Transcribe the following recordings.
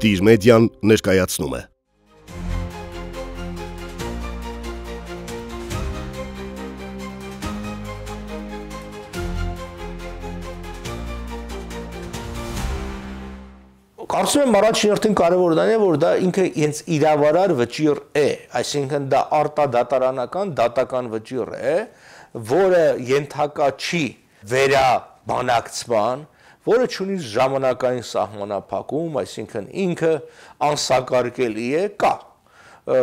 Տիր մեդիան ներկայացնում է։ Կարծում եմ առաջին հերթին կարևորն այն է, որ դա ինքը հենց իրավարար վճիռ է, այսինքն դա արտադատարանական դատական վճիռ է, որը ենթակա չի վերաբանակցման, որը չունի ժամանակային սահմանափակում, այսինքն ինքը անսակարկելի է, կա,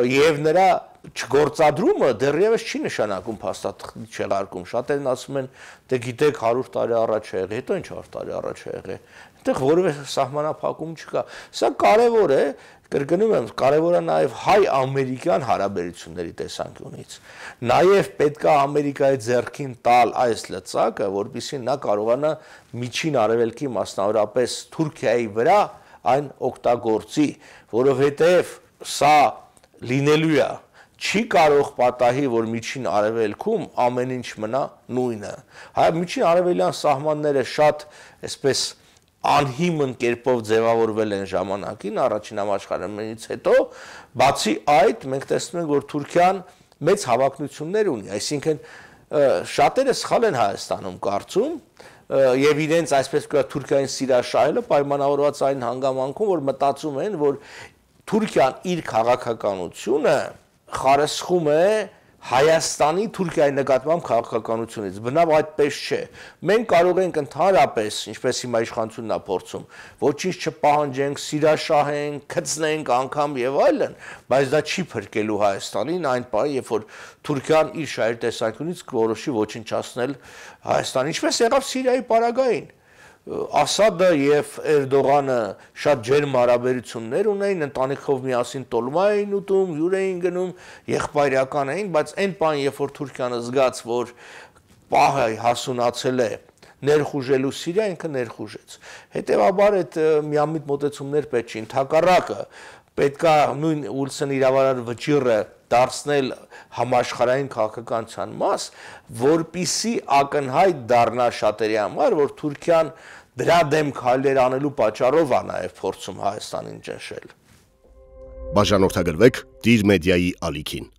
եւ նրա չգործադրումը դեռևս չի նշանակում փաստաթղթի չեղարկում, շատերն ասում են, դե գիտեք 100 տարի առաջ ա եղել, հետո ինչ 100 տարի առաջ ա եղել, այդտեղ որևէ սահմանափակում չկա, սա կարևոր է, կրկնում եմ, կարևոր է նաև հայ-ամերիկյան հարաբերությունների տեսանկյունից, նաև պետք է Ամերիկայի ձեռքին տալ այս լծակը, որպեսզի նա կարողանա միջին արևելքի, մասնավորապես Թուրքիայի վրա այն օգտագործի, որովհետև սա լինելու է, չի կարող պատահի, որ միջին արևելքում ամեն ինչ մնա նույնը, միջին արևելյան սահմանները շատ այսպես անհիմն կերպով ձևավորվել են ժամանակին, առաջին համաշխարհայինից հետո, բացի այդ, մենք տեսնում ենք, որ Թուրքիան մեծ հավակնություններ ունի, այսինքն շատերը սխալ են Հայաստանում կարծում, եւ իրենց այսպես կոչված Թուրքիային սիրաշահելը պայմանավորված այն հանգամանքում, որ մտածում են, որ Թուրքիան իր քաղաքականությունը խարսխում է Հայաստանի Թուրքիայի նկատմամբ քաղաքականությունից, բնավ այդպես չէ, մենք կարող ենք ընդհանրապես, ինչպես հիմա իշխանությունն է փորձում, ոչինչ չպահանջենք, սիրաշահենք, գցնենք անգամ եւ այլն, բայց դա չի փրկելու Հայաստանին այն պահի, երբ որ Թուրքիան իր շահերի տեսանկյունից կորոշի ոչնչացնել Հայաստանին, ինչպես եղավ Սիրիայի պարագային, Ասադը եւ Էրդողանը շատ ջերմ հարաբերություններ ունեին, ընտանիքով միասին տոլմա էին ուտում, հյուր էին գնում, եղբայրական էին, բայց այն բան, երբ որ Թուրքիան զգաց, որ պահը հասունացել է ներխուժելու Սիրիա, ինքը ներխուժեց։ Հետևաբար այդ միամիտ մոտեցումներ պետք չի, ընդհակառակը պետք է նույն Ուիլսոնի իրավարար վճիռը դարձնել համաշխարհային քաղաքականության մաս, որպիսի ակնհայտ դառնա շատերի համար, որ Թուրքիան դրա դեմ քայլեր անելու պատճառով է նաև փորձում Հայաստանին ճնշել։ Բաժանորդագրվեք Տիր մեդիայի ալիքին։